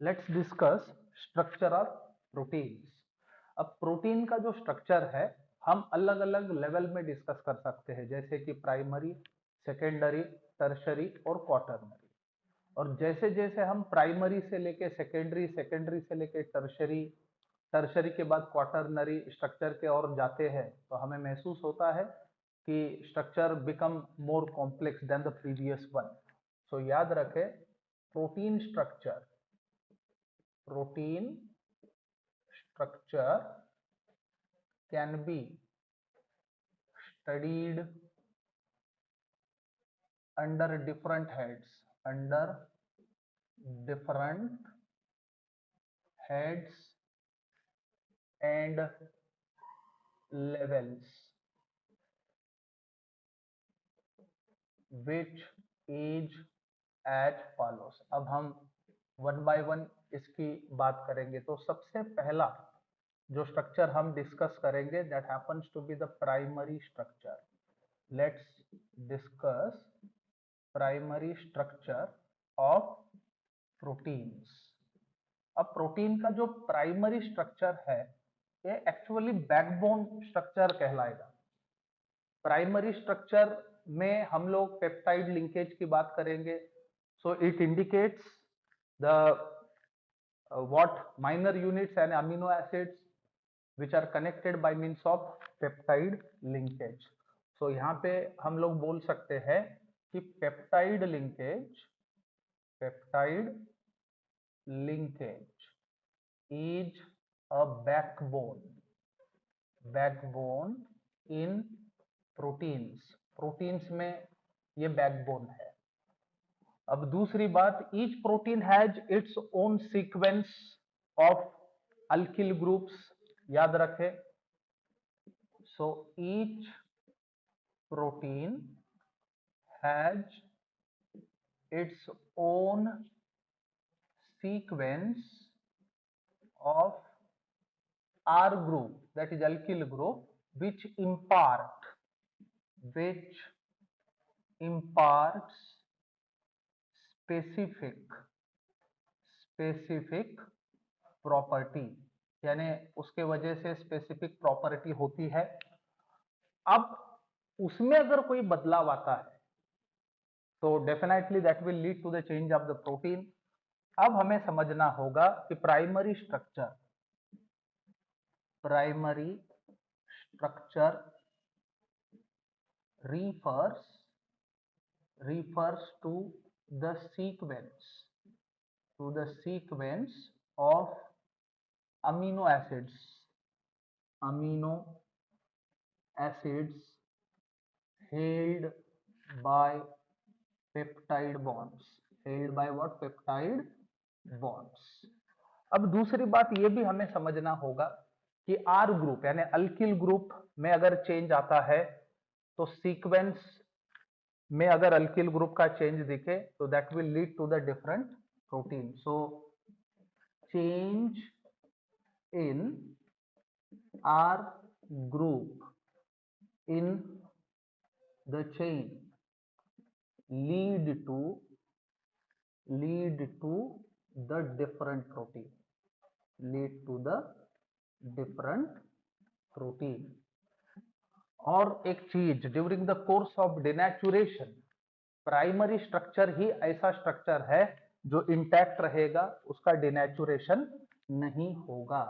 Let's discuss structure of proteins. अब protein का जो स्ट्रक्चर है हम अलग अलग लेवल में डिस्कस कर सकते हैं, जैसे कि प्राइमरी, सेकेंडरी, टर्शरी और क्वाटरनरी। और जैसे जैसे हम प्राइमरी से लेके सेकेंडरी, सेकेंडरी से लेके टर्शरी, टर्शरी के बाद क्वाटरनरी स्ट्रक्चर के और जाते हैं तो हमें महसूस होता है कि structure become more complex than the previous one. So याद रखें, protein structure, protein structure can be studied under different heads, under different heads and levels, which is as follows। अब हम वन बाय वन इसकी बात करेंगे। तो सबसे पहला जो स्ट्रक्चर हम डिस्कस करेंगे that happens to be the primary structure. Let's discuss primary structure of proteins. अब प्रोटीन का जो प्राइमरी स्ट्रक्चर है ये एक्चुअली बैकबोन स्ट्रक्चर कहलाएगा। प्राइमरी स्ट्रक्चर में हम लोग पेप्टाइड लिंकेज की बात करेंगे। So it indicates the what minor units and amino acids which are connected by means of peptide linkage। so यहाँ पे हम लोग बोल सकते हैं कि peptide linkage is a backbone in proteins में ये बैकबोन है। अब दूसरी बात, each protein has its own sequence of alkyl groups. याद रखें, so each protein has its own sequence of R group, that is alkyl group, which imparts specific property, यानी उसके वजह से स्पेसिफिक प्रॉपर्टी होती है। अब उसमें अगर कोई बदलाव आता है तो definitely that will lead to the change of the protein. अब हमें समझना होगा कि primary structure refers to the sequence of amino acids held by peptide bonds। अब दूसरी बात ये भी हमें समझना होगा कि आर ग्रुप यानी अल्किल ग्रुप में अगर चेंज आता है तो सीक्वेंस में अगर अल्किल ग्रुप का चेंज दिखे तो that will lead to the different protein. So change in R group in the chain lead to the different protein। और एक चीज, during the course of denaturation primary structure ही ऐसा स्ट्रक्चर है जो इंटैक्ट रहेगा, उसका डिनेचुरेशन नहीं होगा।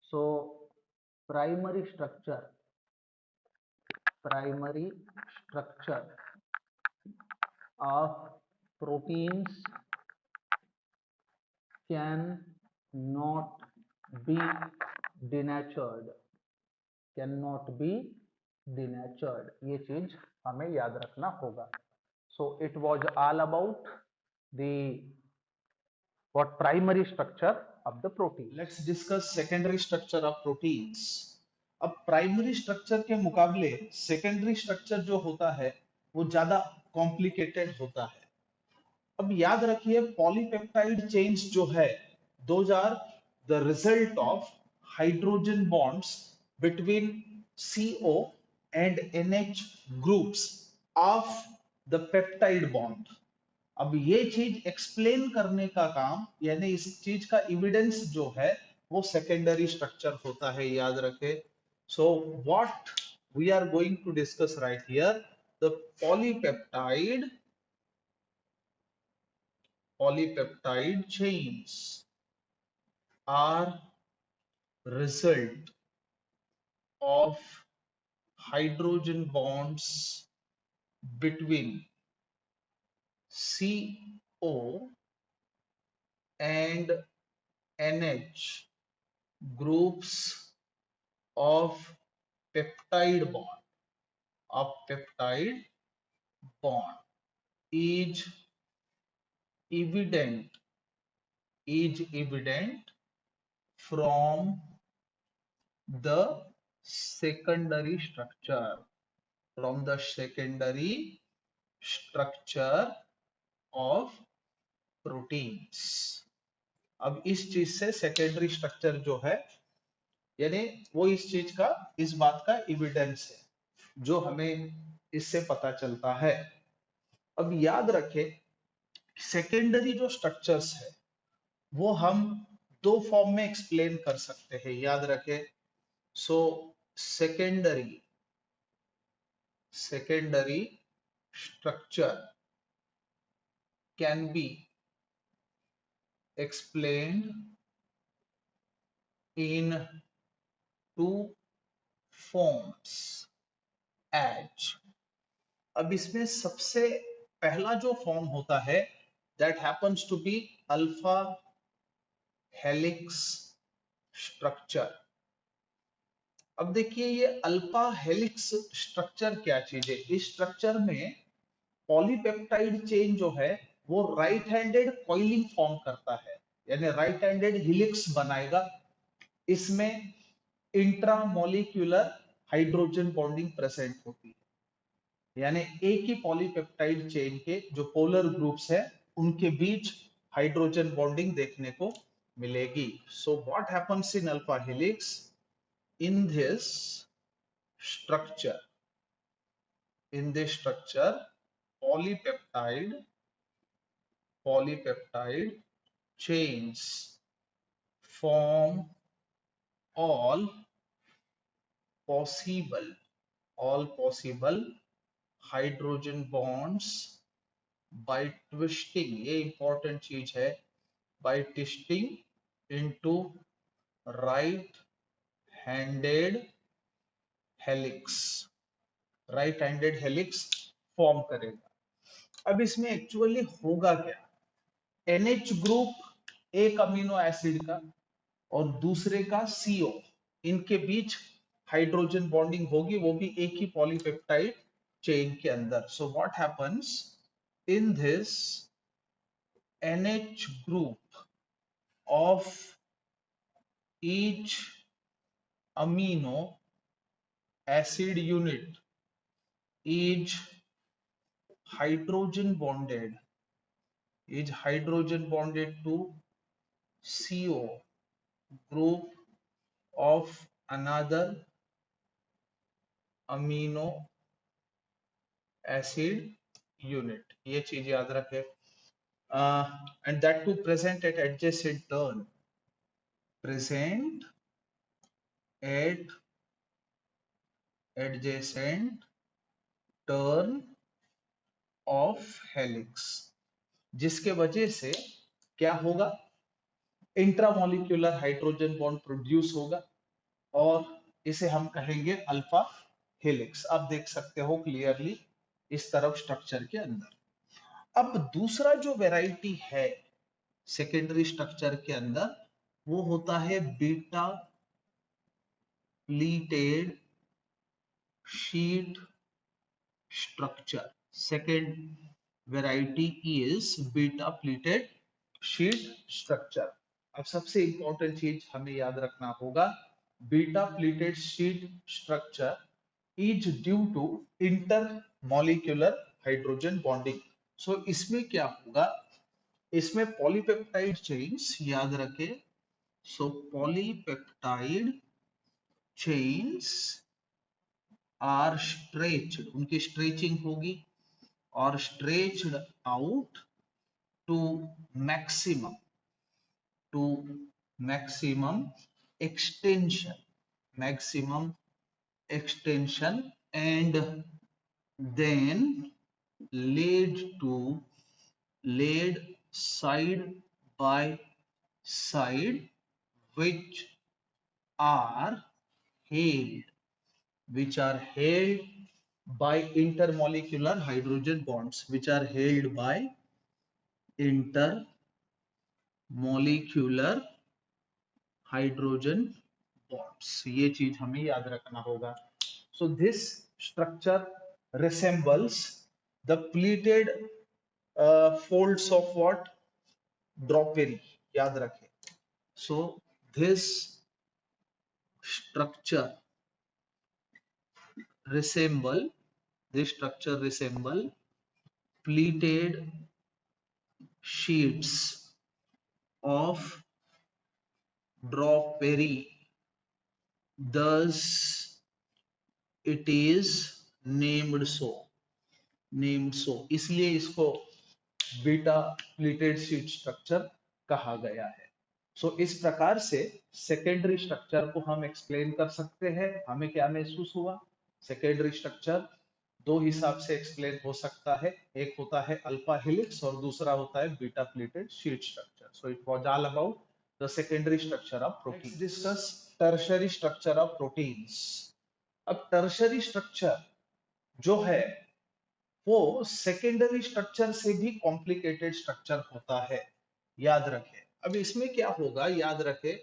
So primary structure of proteins cannot be denatured, ये चीज हमें याद रखना होगा। So it was all about the what primary structure of the protein। Let's discuss secondary structure of proteins. अब प्राइमरी स्ट्रक्चर के मुकाबले सेकेंडरी स्ट्रक्चर जो होता है वो ज्यादा कॉम्प्लिकेटेड होता है। अब याद रखिए, पॉलीपेप्टाइड चेन्स जो है those are the result of hydrogen bonds between CO and NH groups of the peptide bond. अब ये चीज एक्सप्लेन करने का काम, यानी इस चीज का एविडेंस जो है वो सेकेंडरी स्ट्रक्चर होता है, याद रखे। So what we are going to discuss right here, the polypeptide chains are result of hydrogen bonds between CO and NH groups of peptide bond is evident from the secondary structure of proteins। अब इस चीज से secondary structure जो है, यानी वो इस चीज का, इस बात का एविडेंस है जो हमें इससे पता चलता है। अब याद रखें, सेकेंडरी जो स्ट्रक्चर्स है वो हम दो फॉर्म में एक्सप्लेन कर सकते हैं, याद रखें। So secondary structure can be explained in two forms as। अब इसमें सबसे पहला जो फॉर्म होता है, that happens to be alpha helix structure. अब देखिए ये अल्फा हेलिक्स स्ट्रक्चर क्या चीज है। इस स्ट्रक्चर में पॉलीपेप्टाइड चेन जो है वो राइट हैंडेड कॉइलिंग फॉर्म करता है, यानी राइट हैंडेड हिलिक्स बनाएगा। इसमें इंट्रामोलिक्यूलर हाइड्रोजन बॉन्डिंग प्रेजेंट होती है, यानी एक ही पॉलीपेप्टाइड चेन के जो पोलर ग्रुप्स है उनके बीच हाइड्रोजन बॉन्डिंग देखने को मिलेगी। सो what happens in alpha helix, in this structure polypeptide chains form all possible hydrogen bonds by twisting, ये इंपॉर्टेंट चीज है, by twisting into right handed helix form करेगा। अब इसमें एक्चुअली होगा क्या, NH ग्रुप एक अमीनो एसिड का और दूसरे का CO, इनके बीच हाइड्रोजन बॉन्डिंग होगी, वो भी एक ही पॉलीपेप्टाइड चेन के अंदर। सो what happens in this NH group of each amino acid unit is hydrogen bonded to CO group of another amino acid unit। ये चीज याद रखें। and that to present at adjacent turn of helix, जिसके वजह से क्या होगा, intramolecular hydrogen bond produce होगा और इसे हम कहेंगे अल्फा हेलिक्स। आप देख सकते हो क्लियरली इस तरफ स्ट्रक्चर के अंदर। अब दूसरा जो वैरायटी है सेकेंडरी स्ट्रक्चर के अंदर, वो होता है beta pleated sheet structure. Second variety is beta pleated sheet structure. अब सबसे इंपॉर्टेंट चीज हमें याद रखना होगा, beta pleated sheet structure is due to intermolecular hydrogen bonding. So इसमें क्या होगा, इसमें पॉलीपेप्टाइड चेन्स, याद रखें। So polypeptide chains are stretched, उनकी स्ट्रेचिंग होगी और stretched out to maximum to maximum extension and then laid side by side, which are held by intermolecular hydrogen bonds, which are held by intermolecular hydrogen bonds. ये चीज हमें याद रखना होगा। So this structure resembles the pleated folds of what, drapery, याद रखें। So this structure resemble pleated sheets of drapery, thus it is named so, इसलिए इसको बीटा प्लीटेड शीट स्ट्रक्चर कहा गया है। सो इस प्रकार से सेकेंडरी स्ट्रक्चर को हम एक्सप्लेन कर सकते हैं। हमें क्या महसूस हुआ? सेकेंडरी स्ट्रक्चर दो हिसाब से एक्सप्लेन हो सकता है, एक होता है अल्फा हेलिक्स और दूसरा होता है beta pleated sheet structure. So it was all about the secondary structure of protein. Let's discuss tertiary structure of proteins. अब टर्शियरी स्ट्रक्चर जो है वो सेकेंडरी स्ट्रक्चर से भी कॉम्प्लिकेटेड स्ट्रक्चर होता है, याद रखें। अब इसमें क्या होगा, याद रखें।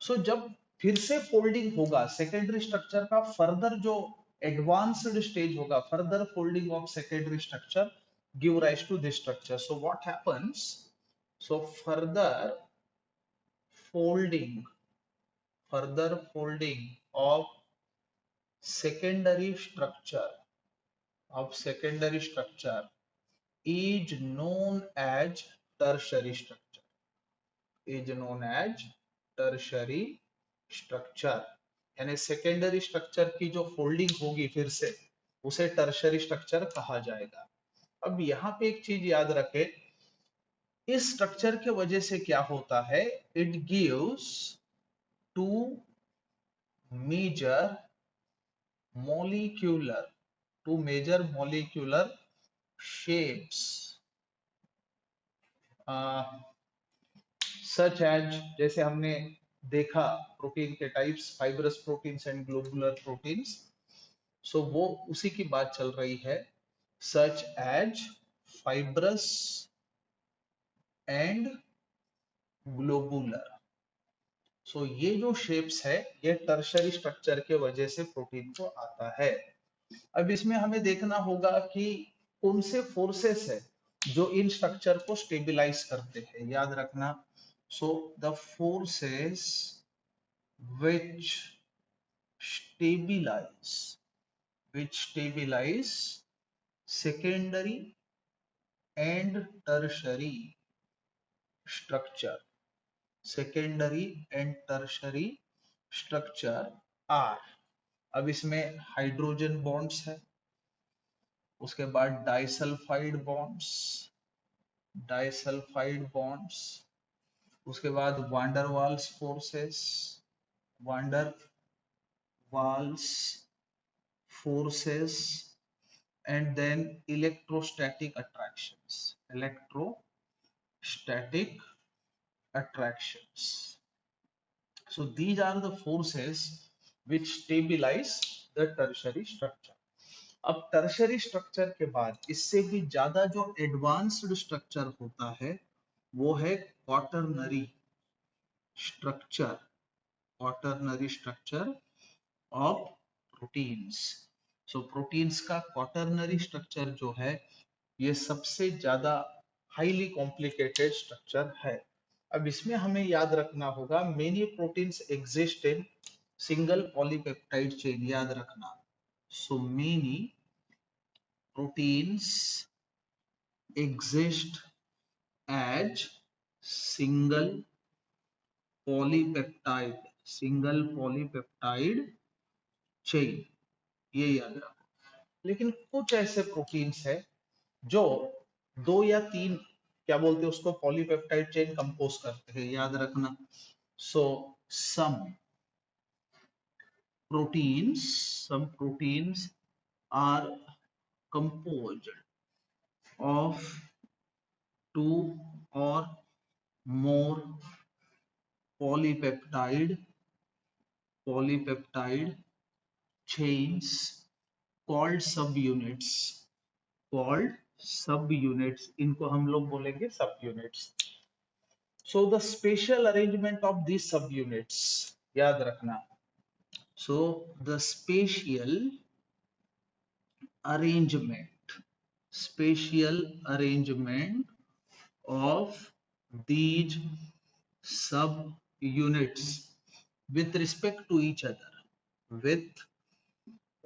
सो जब फिर से फोल्डिंग होगा सेकेंडरी स्ट्रक्चर का, फर्दर जो एडवांस्ड स्टेज होगा, further folding of secondary structure give rise to this structure. So what happens? So folding of secondary structure is known as tertiary structure, यानी सेकेंडरी स्ट्रक्चर की जो folding होगी फिर से, उसे टर्शियरी स्ट्रक्चर कहा जाएगा। अब यहाँ पे एक चीज याद रखें, इस स्ट्रक्चर के वजह से क्या होता है, it gives two major molecular shapes such as, जैसे हमने देखा प्रोटीन के types, fibrous proteins and globular proteins. So वो उसी की बात चल रही है, such as fibrous and globular। सो ये जो शेप्स है ये टर्शियरी स्ट्रक्चर के वजह से प्रोटीन को आता है। अब इसमें हमें देखना होगा कि कौन से फोर्सेस है जो इन स्ट्रक्चर को स्टेबलाइज करते हैं, याद रखना। So the forces which stabilize secondary and tertiary structure are, अब इसमें हाइड्रोजन बॉन्ड्स है, उसके बाद डाइसल्फाइड बॉन्ड्स, उसके बाद van der Waals forces and then electrostatic attractions. So these are the forces which stabilize the tertiary structure. अब टर्शियरी स्ट्रक्चर के बाद इससे भी ज्यादा जो एडवांस्ड स्ट्रक्चर होता है वो है quaternary structure of proteins. So proteins का क्वाटरनरी स्ट्रक्चर जो है ये सबसे ज्यादा हाईली कॉम्प्लिकेटेड स्ट्रक्चर है। अब इसमें हमें याद रखना होगा, many proteins exist in single polypeptide chain, याद रखना। So many proteins exist as single polypeptide chain, ये याद रखो। लेकिन कुछ ऐसे प्रोटीन्स है जो 2 या 3 क्या बोलते हैं उसको, पॉलीपेप्टाइड चेन कंपोज करते हैं, याद रखना। सो सम proteins are composed of two or more polypeptide chains called subunits, इनको हम लोग बोलेंगे subunits. So the spatial arrangement of these subunits, याद रखना. So the spatial arrangement of these subunits with respect to each other, with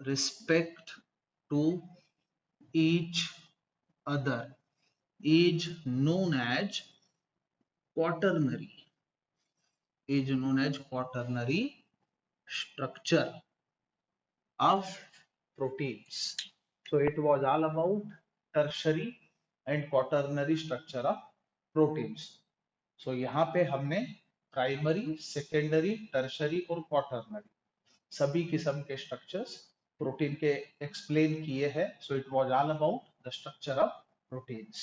respect to each other is known as quaternary structure of proteins. So it was all about tertiary and quaternary structure of proteins. So यहाँ पे हमने primary, secondary, tertiary और quaternary सभी किस्म के structures protein के explain किए हैं. So it was all about the structure of proteins.